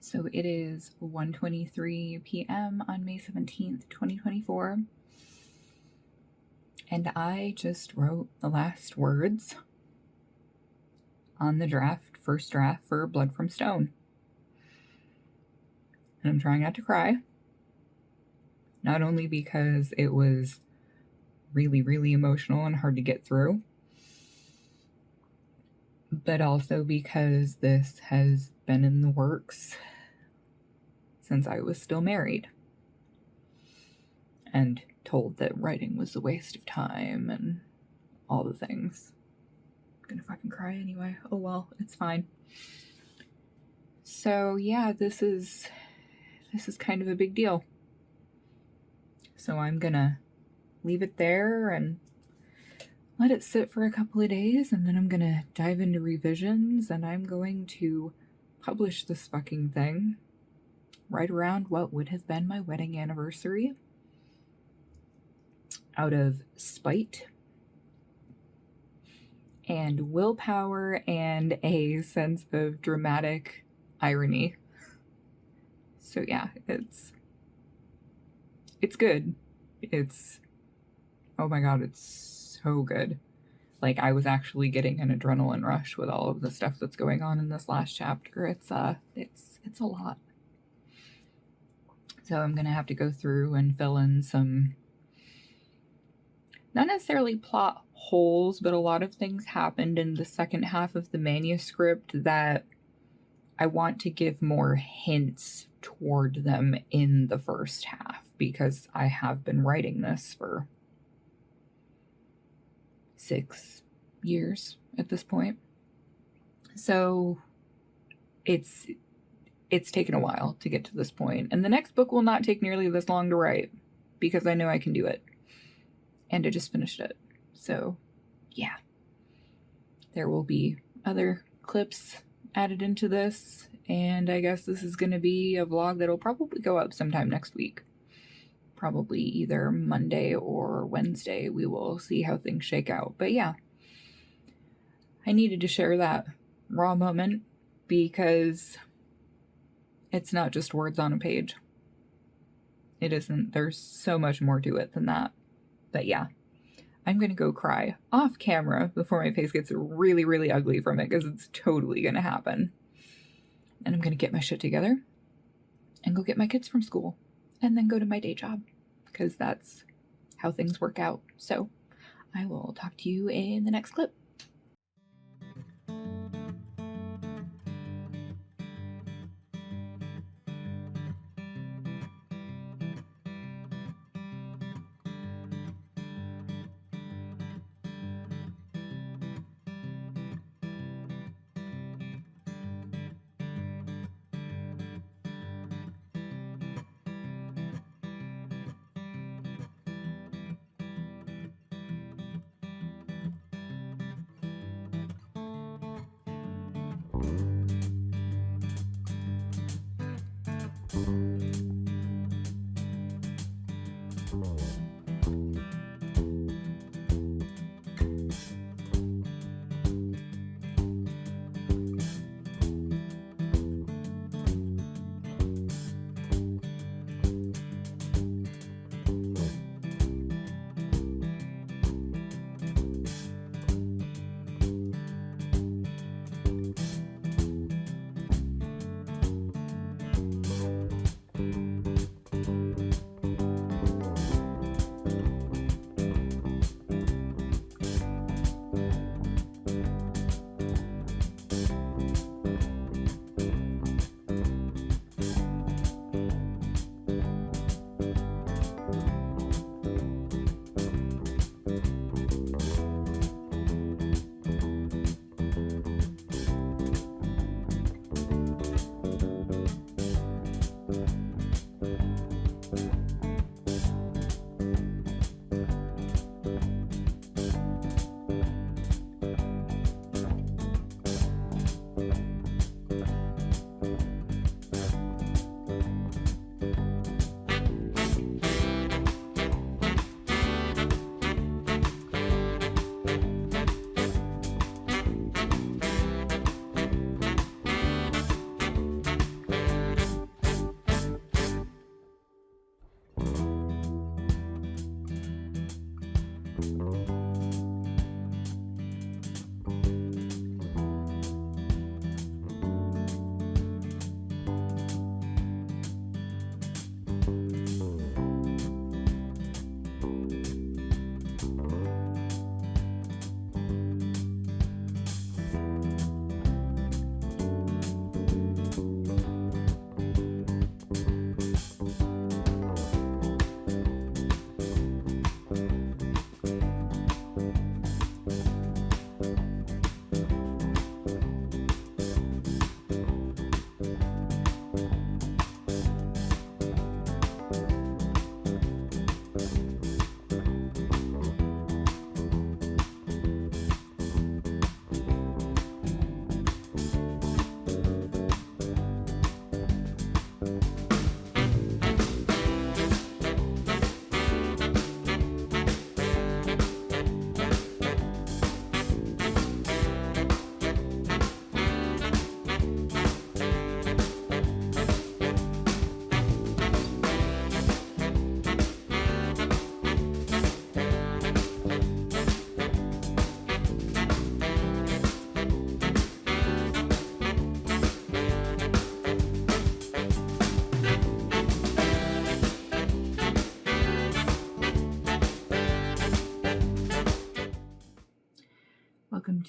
So it is 1:23 p.m. on May 17th, 2024. And I just wrote the last words on the first draft for Blood from Stone. And I'm trying not to cry. Not only because it was really, really emotional and hard to get through, but also because this has been in the works since I was still married and told that writing was a waste of time and all the things. I'm gonna fucking cry anyway. Oh well, it's fine. So yeah, this is kind of a big deal. So I'm gonna leave it there and let it sit for a couple of days, and then I'm gonna dive into revisions, and I'm going to publish this fucking thing right around what would have been my wedding anniversary, out of spite and willpower and a sense of dramatic irony. So yeah, it's good. Oh my god, it's so good. Like, I was actually getting an adrenaline rush with all of the stuff that's going on in this last chapter. It's a lot. So I'm gonna have to go through and fill in some, not necessarily plot holes, but a lot of things happened in the second half of the manuscript that I want to give more hints toward them in the first half, because I have been writing this for 6 years at this point. So it's taken a while to get to this point. And the next book will not take nearly this long to write, because I know I can do it. And I just finished it. So yeah. There will be other clips added into this, and I guess this is going to be a vlog that'll probably go up sometime next week. Probably either Monday or Wednesday. We will see how things shake out. But yeah, I needed to share that raw moment, because it's not just words on a page. It isn't. There's so much more to it than that. But yeah, I'm going to go cry off camera before my face gets really, really ugly from it, because it's totally going to happen. And I'm going to get my shit together and go get my kids from school and then go to my day job, because that's how things work out. So I will talk to you in the next clip.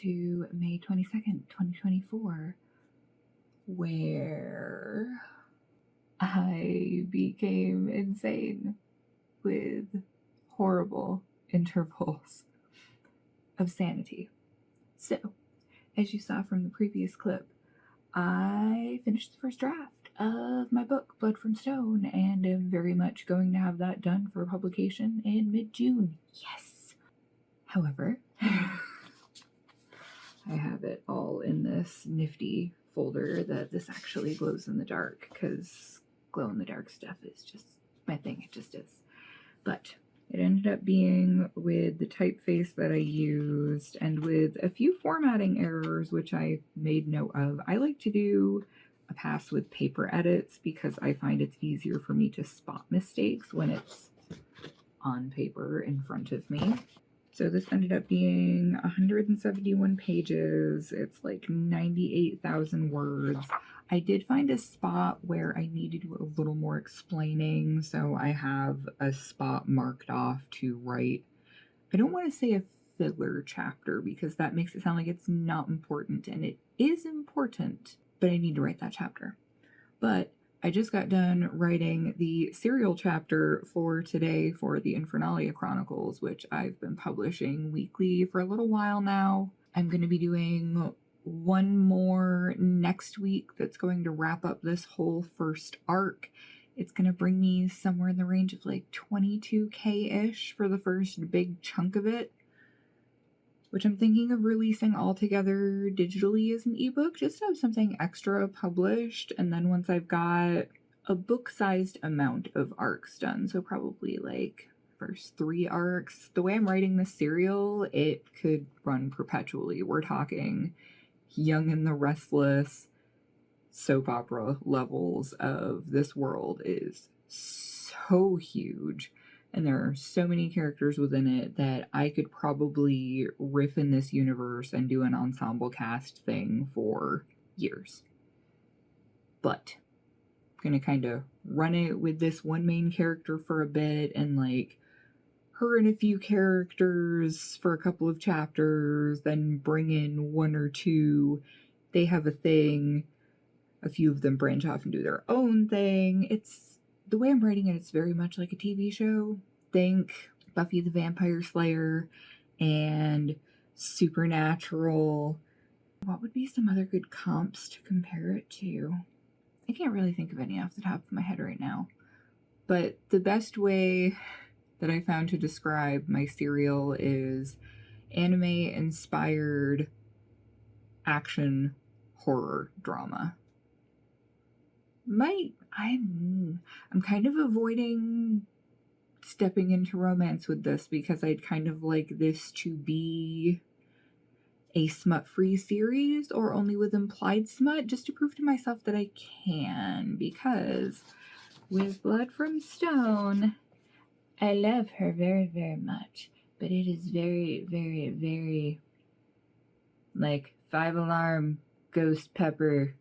to May 22nd, 2024, where I became insane with horrible intervals of sanity. So, as you saw from the previous clip, I finished the first draft of my book, Blood from Stone, and am very much going to have that done for publication in mid-June. Yes! However, I have it all in this nifty folder that this actually glows in the dark, because glow-in-the-dark stuff is just my thing. It just is. But it ended up being with the typeface that I used and with a few formatting errors, which I made note of. I like to do a pass with paper edits because I find it's easier for me to spot mistakes when it's on paper in front of me. So this ended up being 171 pages. It's like 98,000 words. I did find a spot where I needed to do a little more explaining, so I have a spot marked off to write. I don't want to say a filler chapter because that makes it sound like it's not important, and it is important, but I need to write that chapter. But I just got done writing the serial chapter for today for the Infernalia Chronicles, which I've been publishing weekly for a little while now. I'm going to be doing one more next week that's going to wrap up this whole first arc. It's going to bring me somewhere in the range of like 22K-ish for the first big chunk of it, which I'm thinking of releasing all together digitally as an ebook, just to have something extra published. And then once I've got a book-sized amount of arcs done, so probably like first 3 arcs, the way I'm writing this serial, it could run perpetually. We're talking Young and the Restless soap opera levels of this world is so huge. And there are so many characters within it that I could probably riff in this universe and do an ensemble cast thing for years. But I'm going to kind of run it with this one main character for a bit and like her and a few characters for a couple of chapters, then bring in 1 or 2. They have a thing. A few of them branch off and do their own thing. It's the way I'm writing it, it's very much like a TV show. Think Buffy the Vampire Slayer and Supernatural. What would be some other good comps to compare it to? I can't really think of any off the top of my head right now. But the best way that I found to describe my serial is anime-inspired action horror drama. I'm kind of avoiding stepping into romance with this because I'd kind of like this to be a smut-free series or only with implied smut, just to prove to myself that I can, because with Blood from Stone, I love her very, very much, but it is very, very, very like 5-alarm ghost pepper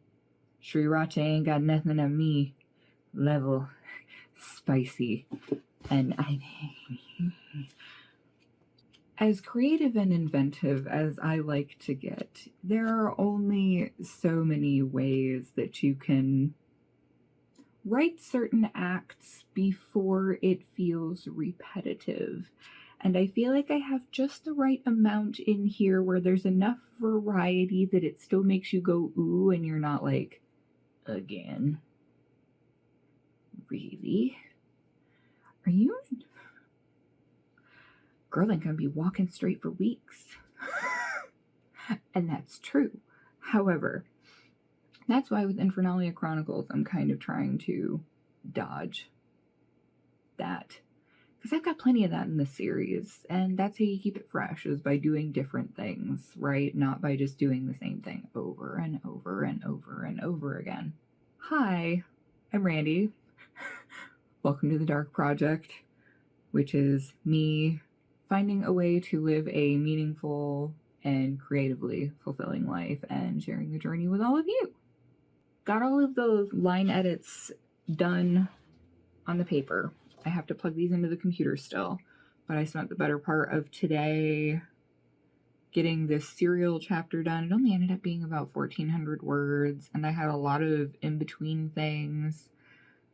Sriracha ain't got nothing on me level spicy. And as creative and inventive as I like to get, there are only so many ways that you can write certain acts before it feels repetitive. And I feel like I have just the right amount in here where there's enough variety that it still makes you go ooh, and you're not like, again? Really? Are you? Girl ain't gonna be walking straight for weeks. And that's true. However, that's why with Infernalia Chronicles, I'm kind of trying to dodge that. Because I've got plenty of that in the series, and that's how you keep it fresh, is by doing different things, right? Not by just doing the same thing over and over and over and over again. Hi, I'm Randy. Welcome to the Dark Project, which is me finding a way to live a meaningful and creatively fulfilling life and sharing the journey with all of you. Got all of those line edits done on the paper. I have to plug these into the computer still, but I spent the better part of today getting this serial chapter done. It only ended up being about 1,400 words, and I had a lot of in-between things.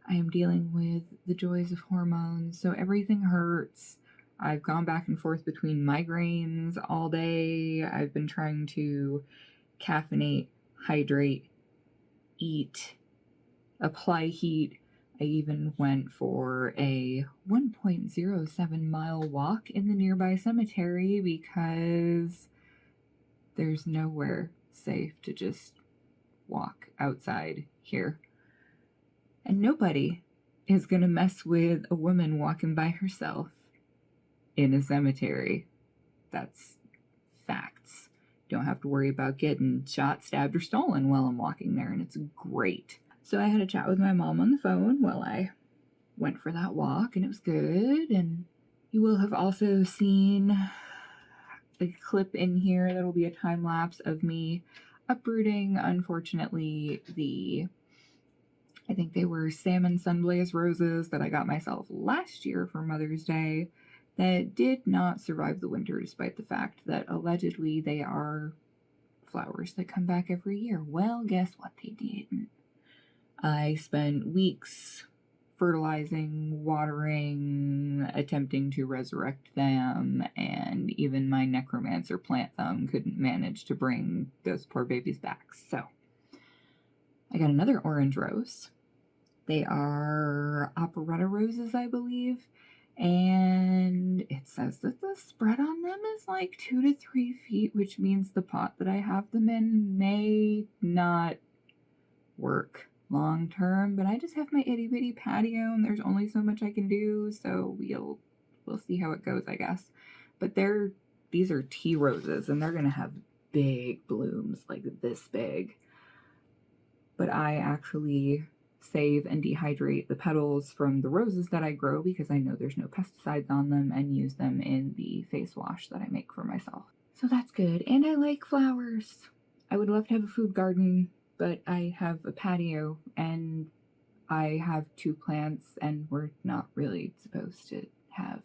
I am dealing with the joys of hormones, so everything hurts. I've gone back and forth between migraines all day. I've been trying to caffeinate, hydrate, eat, apply heat. I even went for a 1.07 mile walk in the nearby cemetery because there's nowhere safe to just walk outside here. And nobody is going to mess with a woman walking by herself in a cemetery. That's facts. Don't have to worry about getting shot, stabbed, or stolen while I'm walking there, and it's great. So I had a chat with my mom on the phone while I went for that walk, and it was good. And you will have also seen a clip in here that'll be a time lapse of me uprooting, unfortunately, I think they were salmon sunblaze roses that I got myself last year for Mother's Day that did not survive the winter, despite the fact that allegedly they are flowers that come back every year. Well, guess what? They didn't. I spent weeks fertilizing, watering, attempting to resurrect them, and even my necromancer plant thumb couldn't manage to bring those poor babies back. So I got another orange rose. They are operetta roses, I believe, and it says that the spread on them is like 2 to 3 feet, which means the pot that I have them in may not work long term, but I just have my itty bitty patio and there's only so much I can do, so we'll see how it goes, I guess. But these are tea roses and they're gonna have big blooms, like this big. But I actually save and dehydrate the petals from the roses that I grow because I know there's no pesticides on them, and use them in the face wash that I make for myself. So that's good. And I like flowers. I would love to have a food garden, but I have a patio and I have 2 plants, and we're not really supposed to have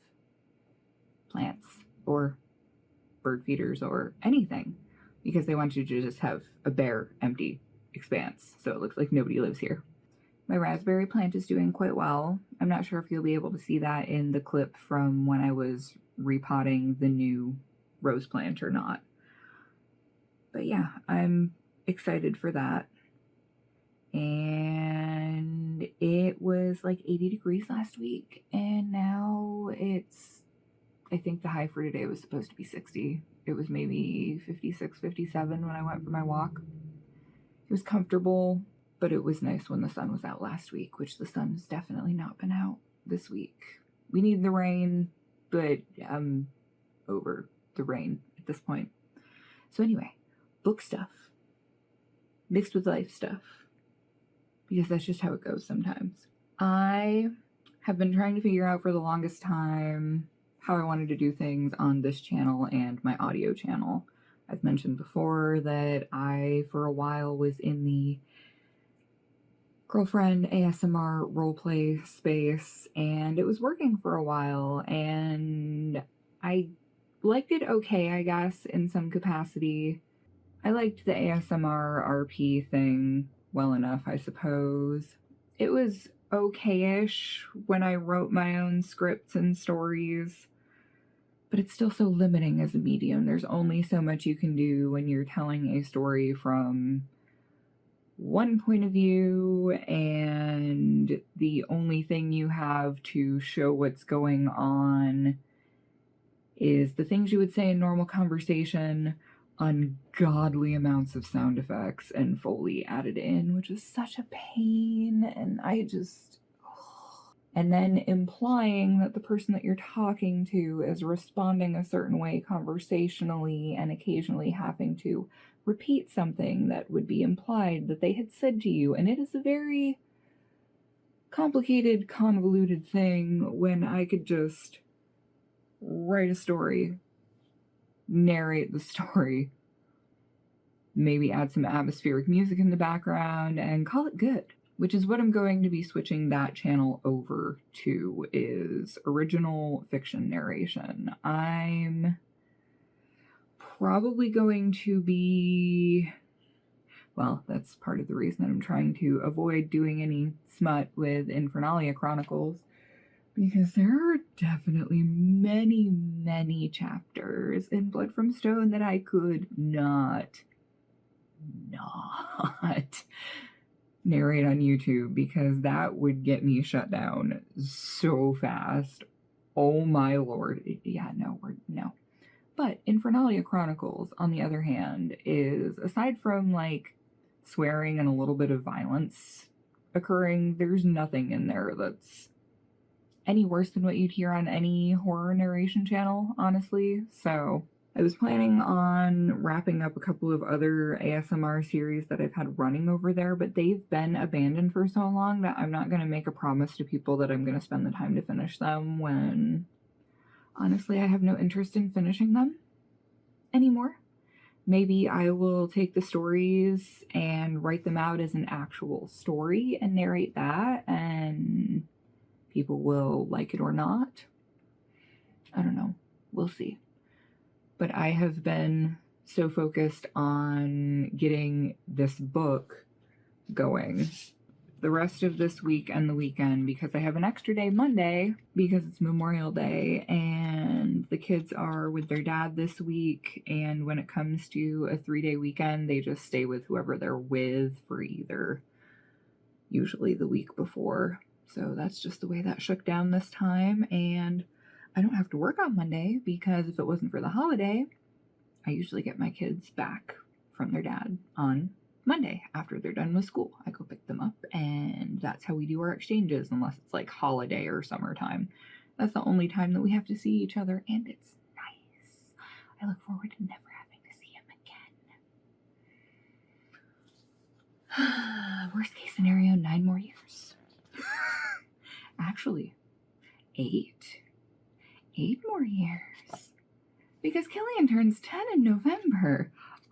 plants or bird feeders or anything because they want you to just have a bare, empty expanse, so it looks like nobody lives here. My raspberry plant is doing quite well. I'm not sure if you'll be able to see that in the clip from when I was repotting the new rose plant or not. But yeah, I'm excited for that. And it was like 80 degrees last week, and now I think the high for today was supposed to be 60. It was maybe 56, 57 when I went for my walk. It was comfortable, but it was nice when the sun was out last week, which the sun's definitely not been out this week. We need the rain, but I'm over the rain at this point. So anyway, book stuff mixed with life stuff, because that's just how it goes sometimes. I have been trying to figure out for the longest time how I wanted to do things on this channel and my audio channel. I've mentioned before that I, for a while, was in the girlfriend ASMR roleplay space, and it was working for a while, and I liked it okay, I guess, in some capacity. I liked the ASMR RP thing well enough, I suppose. It was okay-ish when I wrote my own scripts and stories, but it's still so limiting as a medium. There's only so much you can do when you're telling a story from one point of view, and the only thing you have to show what's going on is the things you would say in normal conversation, ungodly amounts of sound effects and Foley added in, which is such a pain, and and then implying that the person that you're talking to is responding a certain way conversationally, and occasionally having to repeat something that would be implied that they had said to you. And it is a very complicated, convoluted thing when I could just write a story, narrate the story, maybe add some atmospheric music in the background, and call it good. Which is what I'm going to be switching that channel over to, is original fiction narration. I'm probably going to be, well, that's part of the reason that I'm trying to avoid doing any smut with Infernalia Chronicles, because there are definitely many, many chapters in Blood from Stone that I could not narrate on YouTube, because that would get me shut down so fast. Oh my lord. Yeah, no. But Infernalia Chronicles, on the other hand, is, aside from like swearing and a little bit of violence occurring, there's nothing in there that's any worse than what you'd hear on any horror narration channel, honestly. So I was planning on wrapping up a couple of other ASMR series that I've had running over there, but they've been abandoned for so long that I'm not going to make a promise to people that I'm going to spend the time to finish them when, honestly, I have no interest in finishing them anymore. Maybe I will take the stories and write them out as an actual story and narrate that, and people will like it or not. I don't know. We'll see. But I have been so focused on getting this book going the rest of this week and the weekend, because I have an extra day Monday because it's Memorial Day and the kids are with their dad this week, and when it comes to a 3-day weekend, they just stay with whoever they're with for either usually the week before. So that's just the way that shook down this time, and I don't have to work on Monday, because if it wasn't for the holiday, I usually get my kids back from their dad on Monday after they're done with school. I go pick them up, and that's how we do our exchanges, unless it's like holiday or summertime. That's the only time that we have to see each other, and it's nice. I look forward to never having to see him again. Worst case scenario, 9 more years. Actually, 8 more years, because Killian turns 10 in November.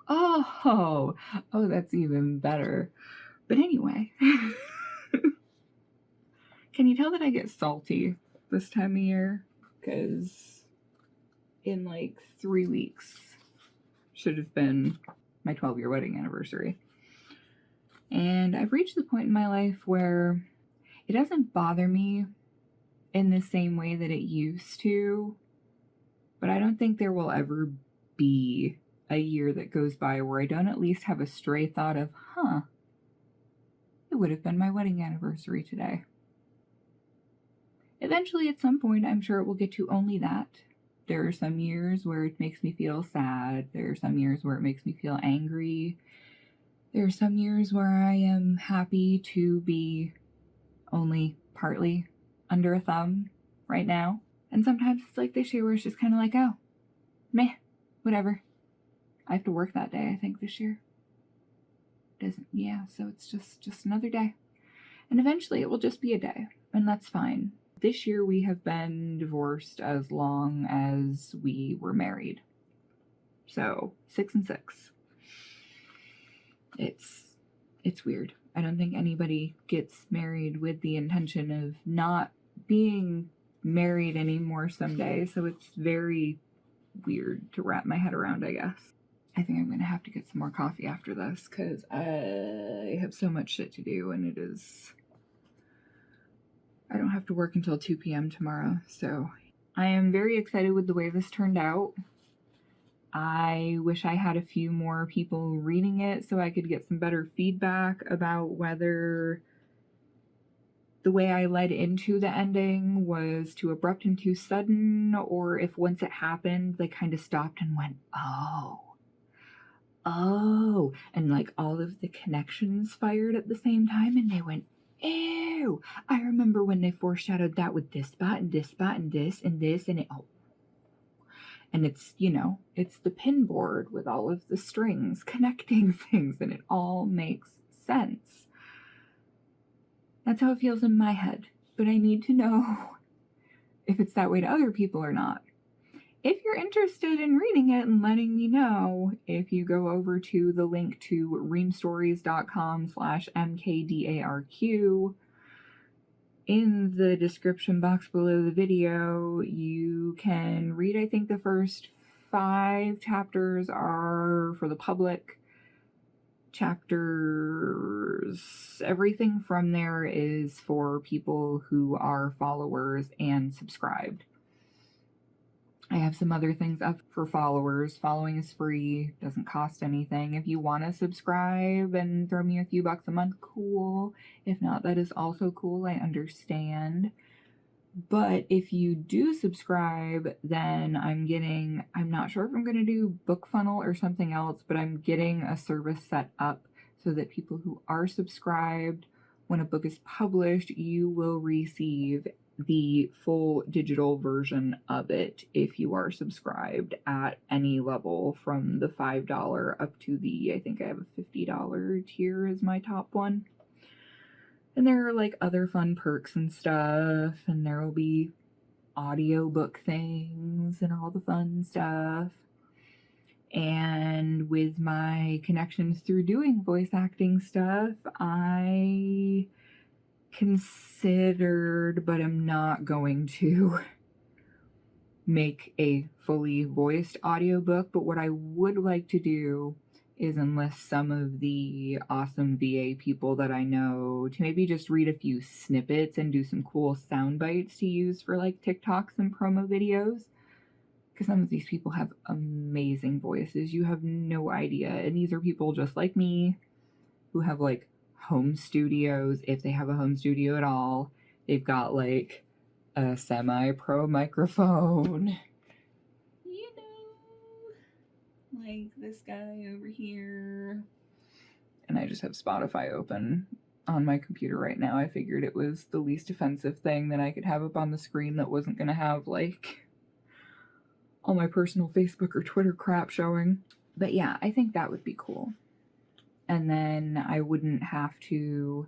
Oh, that's even better. But anyway, can you tell that I get salty this time of year? Because in like 3 weeks should have been my 12-year wedding anniversary. And I've reached the point in my life where it doesn't bother me in the same way that it used to, but I don't think there will ever be a year that goes by where I don't at least have a stray thought of, it would have been my wedding anniversary today. Eventually, at some point, I'm sure it will get to only that. There are some years where it makes me feel sad. There are some years where it makes me feel angry. There are some years where I am happy to be only partly under a thumb right now. And sometimes it's like this year where it's just kind of like, oh, meh, whatever. I have to work that day, I think, this year. So it's just another day. And eventually it will just be a day, and that's fine. This year we have been divorced as long as we were married. So 6 and 6. It's weird. I don't think anybody gets married with the intention of not being married anymore someday, so it's very weird to wrap my head around, I guess. I think I'm going to have to get some more coffee after this, because I have so much shit to do, and I don't have to work until 2 p.m. tomorrow, so I am very excited with the way this turned out. I wish I had a few more people reading it so I could get some better feedback about whether the way I led into the ending was too abrupt and too sudden, or if once it happened, they kind of stopped and went, oh, and like all of the connections fired at the same time, and they went, ew, I remember when they foreshadowed that with this spot and this spot and this and this, and it, and it's, it's the pinboard with all of the strings connecting things, and it all makes sense. That's how it feels in my head, but I need to know if it's that way to other people or not. If you're interested in reading it and letting me know, if you go over to the link to reamstories.com/mkdarq, in the description box below the video, you can read, I think, the first 5 chapters are for the public. Chapters, everything from there is for people who are followers and subscribed. I have some other things up for followers. Following is free, doesn't cost anything. If you want to subscribe and throw me a few bucks a month, cool. If not, that is also cool. I understand. But if you do subscribe, then I'm not sure if I'm going to do BookFunnel or something else, but I'm getting a service set up so that people who are subscribed, when a book is published, you will receive the full digital version of it if you are subscribed at any level from the $5 up to the, I think I have a $50 tier is my top one. And there are like other fun perks and stuff, and there will be audiobook things and all the fun stuff. And with my connections through doing voice acting stuff, I considered, but I'm not going to make a fully voiced audiobook. But what I would like to do is enlist some of the awesome VA people that I know to maybe just read a few snippets and do some cool sound bites to use for like TikToks and promo videos. Because some of these people have amazing voices. You have no idea. And these are people just like me who have like home studios, if they have a home studio at all. They've got like a semi-pro microphone. You know, like this guy over here. And I just have Spotify open on my computer right now. I figured it was the least offensive thing that I could have up on the screen that wasn't going to have like all my personal Facebook or Twitter crap showing. But yeah, I think that would be cool. And then I wouldn't have to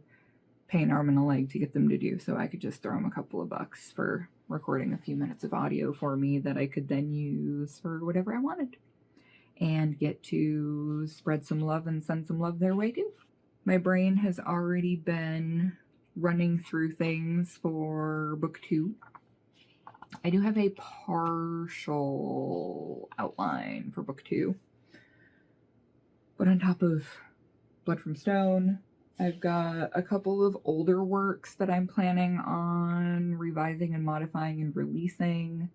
pay an arm and a leg to get them to do, so I could just throw them a couple of bucks for recording a few minutes of audio for me that I could then use for whatever I wanted and get to spread some love and send some love their way too. My brain has already been running through things for booktube. I do have a partial outline for book 2. But on top of Blood from Stone, I've got a couple of older works that I'm planning on revising and modifying and releasing.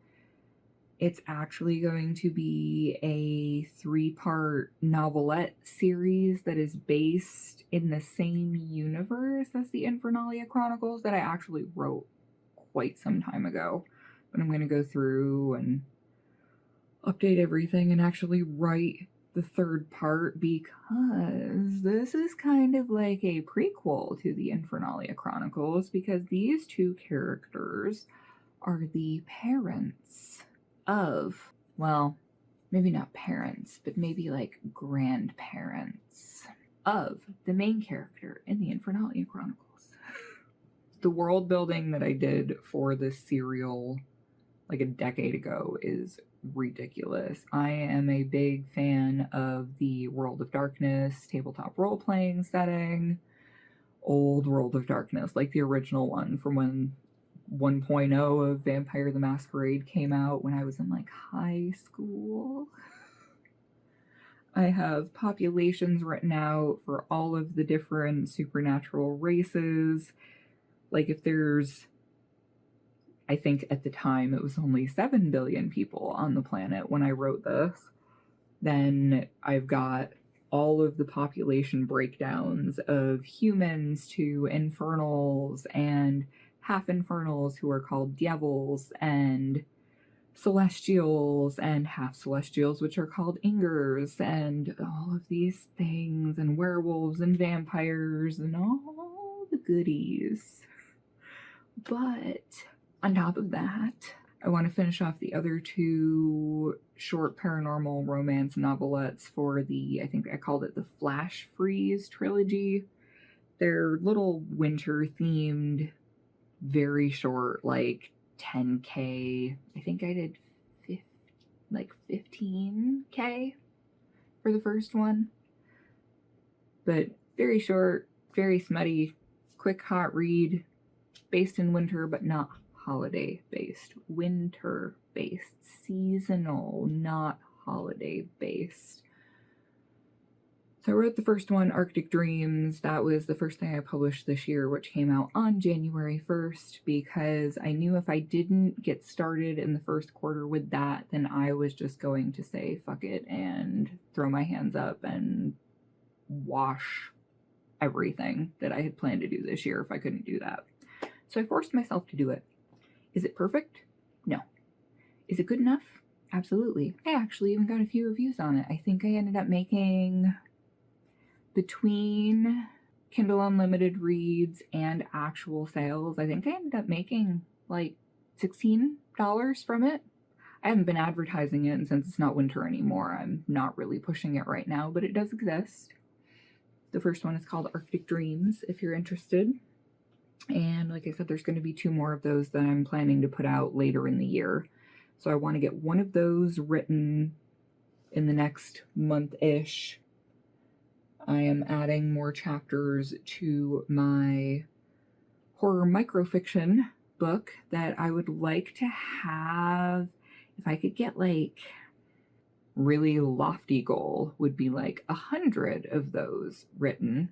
It's actually going to be a 3-part novelette series that is based in the same universe as the Infernalia Chronicles that I actually wrote quite some time ago. But I'm going to go through and update everything and actually write the 3rd part, because this is kind of like a prequel to the Infernalia Chronicles, because these 2 characters are the parents of, well, maybe not parents, but maybe like grandparents of the main character in the Infernalia Chronicles. The world building that I did for this serial like a decade ago is ridiculous. I am a big fan of the World of Darkness tabletop role-playing setting. Old World of Darkness, like the original one from when 1.0 of Vampire the Masquerade came out when I was in like high school. I have populations written out for all of the different supernatural races. Like if there's, I think at the time it was only 7 billion people on the planet when I wrote this, then I've got all of the population breakdowns of humans to infernals and half infernals who are called devils and celestials and half celestials which are called ingers and all of these things and werewolves and vampires and all the goodies. But on top of that, I want to finish off the other 2 short paranormal romance novelettes for the, I think I called it the Flash Freeze trilogy. They're little winter themed, very short, like 10K. I think I did 15K for the first one. But very short, very smutty, quick, hot read, based in winter, but not holiday based, winter based, seasonal, not holiday based. So I wrote the first one, Arctic Dreams. That was the first thing I published this year, which came out on January 1st, because I knew if I didn't get started in the first quarter with that, then I was just going to say fuck it and throw my hands up and wash everything that I had planned to do this year if I couldn't do that. So I forced myself to do it. Is it perfect? No. Is it good enough? Absolutely. I actually even got a few reviews on it. I think I ended up making, between Kindle Unlimited reads and actual sales, I think I ended up making like $16 from it. I haven't been advertising it, and since it's not winter anymore, I'm not really pushing it right now, but it does exist. The first one is called Arctic Dreams, if you're interested. And like I said, there's going to be 2 more of those that I'm planning to put out later in the year. So I want to get one of those written in the next month-ish. I am adding more chapters to my horror microfiction book that I would like to have. If I could get like really lofty goal would be like 100 of those written.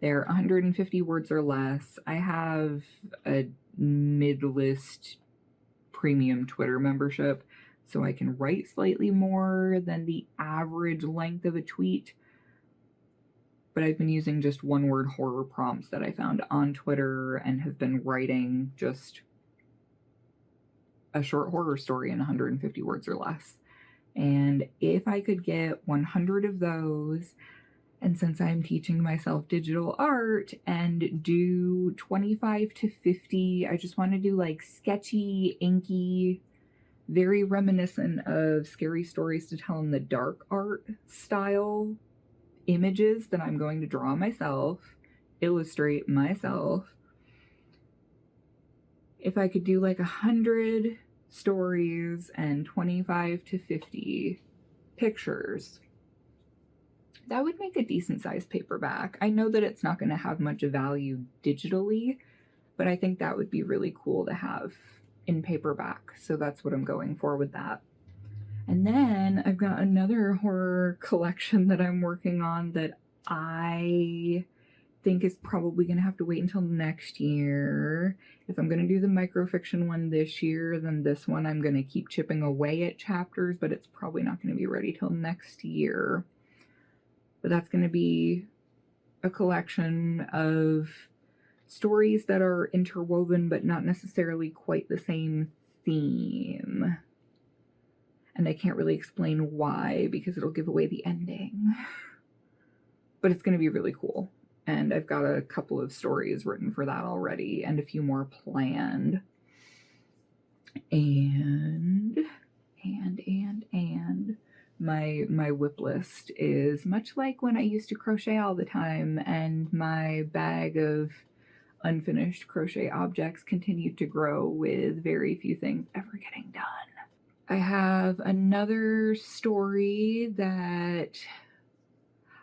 They're 150 words or less. I have a mid-list premium Twitter membership, so I can write slightly more than the average length of a tweet. But I've been using just one-word horror prompts that I found on Twitter and have been writing just a short horror story in 150 words or less. And if I could get 100 of those, and since I'm teaching myself digital art, and do 25 to 50, I just want to do like sketchy, inky, very reminiscent of Scary Stories to Tell in the Dark art style images that I'm going to draw myself, illustrate myself. If I could do like 100 stories and 25 to 50 pictures, that would make a decent sized paperback. I know that it's not going to have much value digitally, but I think that would be really cool to have in paperback. So that's what I'm going for with that. And then I've got another horror collection that I'm working on that I think is probably going to have to wait until next year. If I'm going to do the microfiction one this year, then this one I'm going to keep chipping away at chapters, but it's probably not going to be ready till next year. But that's going to be a collection of stories that are interwoven but not necessarily quite the same theme. And I can't really explain why, because it'll give away the ending. But it's going to be really cool. And I've got a couple of stories written for that already, and a few more planned. And my whip list is much like when I used to crochet all the time, and my bag of unfinished crochet objects continued to grow with very few things ever getting done. I have another story that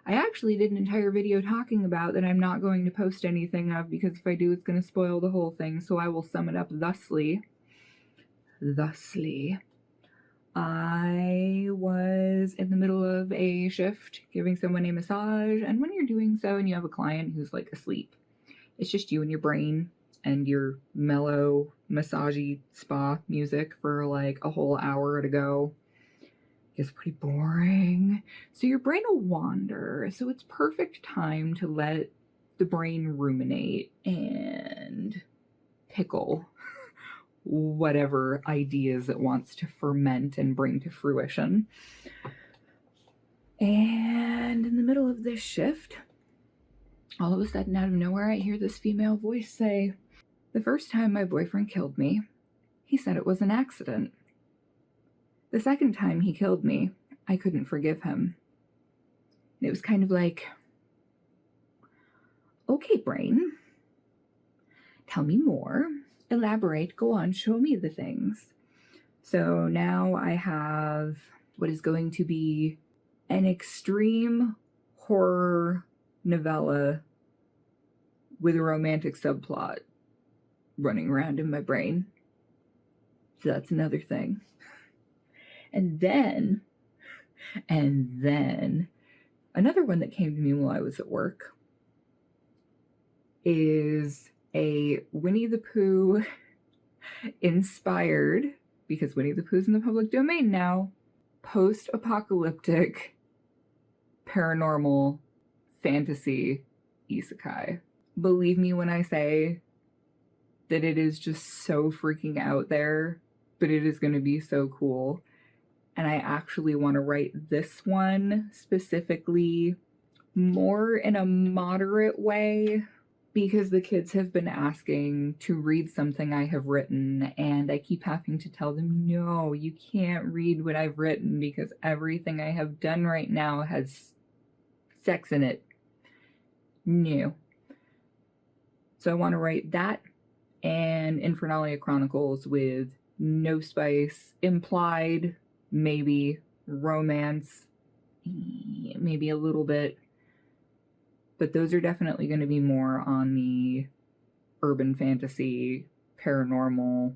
I actually did an entire video talking about that I'm not going to post anything of, because if I do, it's going to spoil the whole thing, so I will sum it up thusly. I was in the middle of a shift giving someone a massage, and when you're doing so and you have a client who's like asleep, it's just you and your brain and your mellow, massagey spa music for like a whole hour to go. It's pretty boring. So your brain will wander. So it's perfect time to let the brain ruminate and pickle whatever ideas it wants to ferment and bring to fruition. And in the middle of this shift, all of a sudden, out of nowhere, I hear this female voice say, "The first time my boyfriend killed me, he said it was an accident. The second time he killed me, I couldn't forgive him." And it was kind of like, okay, brain, tell me more, elaborate, go on, show me the things. So now I have what is going to be an extreme horror novella with a romantic subplot running around in my brain. So that's another thing. And then And then another one that came to me while I was at work is a Winnie the Pooh inspired, because Winnie the Pooh's in the public domain now, post-apocalyptic paranormal fantasy isekai. Believe me when I say that it is just so freaking out there, but it is going to be so cool. And I actually want to write this one specifically more in a moderate way, because the kids have been asking to read something I have written, and I keep having to tell them, no, you can't read what I've written because everything I have done right now has sex in it. No. So I want to write that and Infernalia Chronicles with no spice, implied, maybe romance, maybe a little bit. But those are definitely going to be more on the urban fantasy, paranormal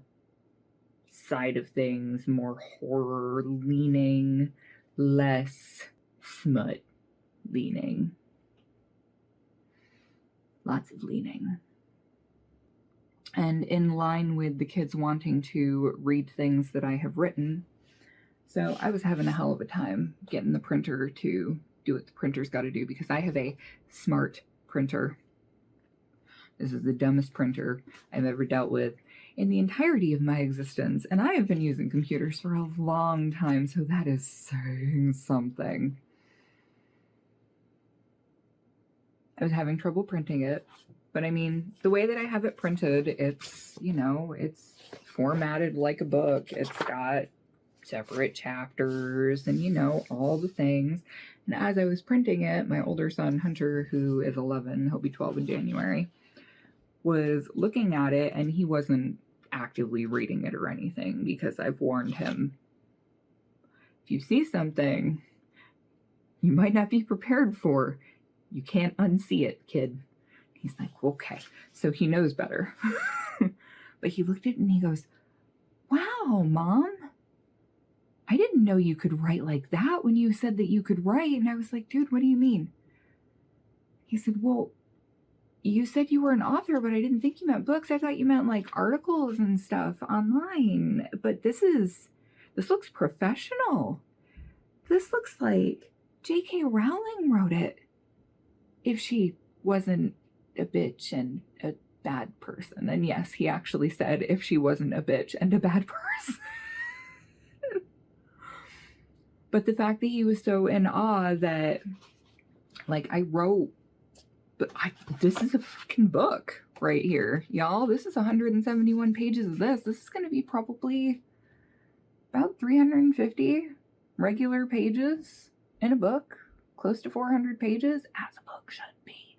side of things, more horror leaning, less smut leaning. Lots of leaning. And in line with the kids wanting to read things that I have written, so I was having a hell of a time getting the printer to do what the printer's got to do, because I have a smart printer. This is the dumbest printer I've ever dealt with in the entirety of my existence, and I have been using computers for a long time, so that is saying something. I was having trouble printing it, but I mean, the way that I have it printed, it's, you know, it's formatted like a book. It's got separate chapters and, you know, all the things. And as I was printing it, my older son, Hunter, who is 11, he'll be 12 in January, was looking at it, and he wasn't actively reading it or anything, because I've warned him, if you see something you might not be prepared for, you can't unsee it, kid. He's like, okay. So he knows better. But he looked at it and he goes, wow, Mom, I didn't know you could write like that when you said that you could write. And I was like, dude, what do you mean? He said, well, you said you were an author, but I didn't think you meant books. I thought you meant like articles and stuff online. But this looks professional. This looks like J.K. Rowling wrote it, if she wasn't a bitch and a bad person. And yes, he actually said if she wasn't a bitch and a bad person. But the fact that he was so in awe that, like, I wrote, but this is a fucking book right here, y'all. This is 171 pages of this. This is going to be probably about 350 regular pages in a book, close to 400 pages, as a book should be.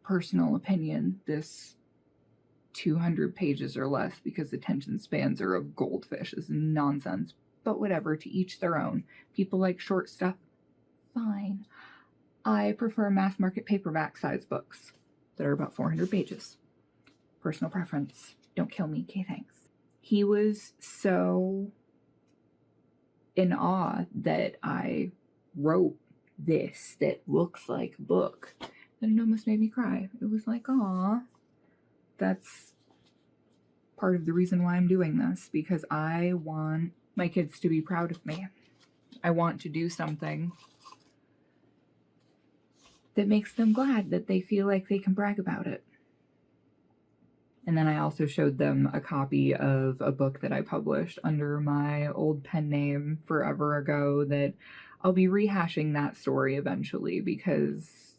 Personal opinion, this 200 pages or less, because attention spans are of goldfish, is nonsense. But whatever, to each their own. People like short stuff, fine. I prefer mass market paperback size books that are about 400 pages. Personal preference. Don't kill me, okay, thanks. He was so in awe that I wrote this that looks like a book that it almost made me cry. It was like, aw, that's part of the reason why I'm doing this, because I want my kids to be proud of me. I want to do something that makes them glad, that they feel like they can brag about it. And then I also showed them a copy of a book that I published under my old pen name forever ago, that I'll be rehashing that story eventually, because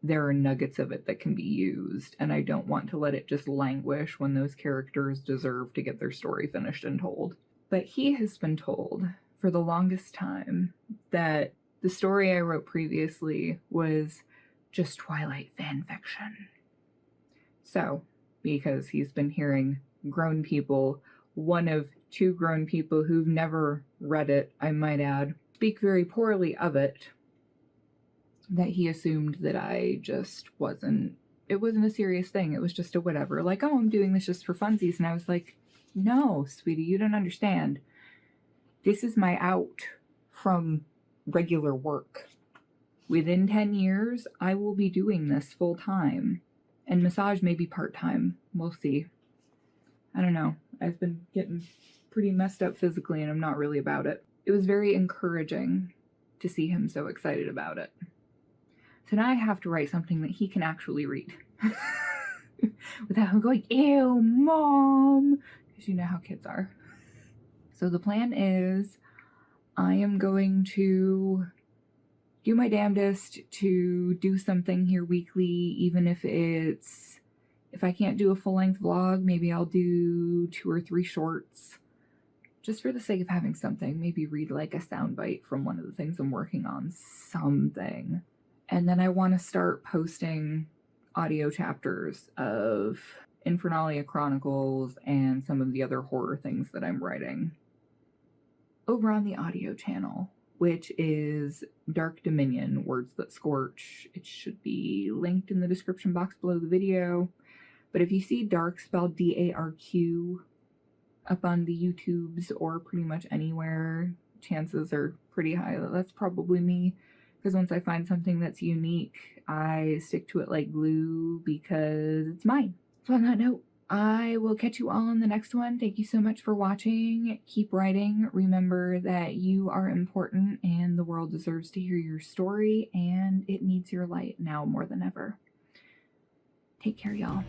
there are nuggets of it that can be used, and I don't want to let it just languish when those characters deserve to get their story finished and told. But he has been told for the longest time that the story I wrote previously was just Twilight fan fiction. So, because he's been hearing grown people, one of two grown people who've never read it, I might add, speak very poorly of it, that he assumed that I just it wasn't a serious thing. It was just a whatever. Like, oh, I'm doing this just for funsies. And I was like, no, sweetie, you don't understand. This is my out from regular work. Within 10 years, I will be doing this full time, and massage may be part-time. We'll see. I don't know. I've been getting pretty messed up physically, and I'm not really about it. It was very encouraging to see him so excited about it. So now I have to write something that he can actually read. Without him going, ew, Mom! Because you know how kids are. So the plan is I am going to do my damnedest to do something here weekly, even if I can't do a full-length vlog, maybe I'll do 2 or 3 shorts. Just for the sake of having something. Maybe read like a soundbite from one of the things I'm working on. Something. And then I want to start posting audio chapters of Infernalia Chronicles and some of the other horror things that I'm writing over on the audio channel, which is Dark Dominion, Words That Scorch. It should be linked in the description box below the video. But if you see dark spelled D-A-R-Q up on the YouTubes or pretty much anywhere, chances are pretty high that that's probably me. Because once I find something that's unique, I stick to it like glue because it's mine. So on that note, I will catch you all in the next one. Thank you so much for watching. Keep writing. Remember that you are important and the world deserves to hear your story, and it needs your light now more than ever. Take care, y'all.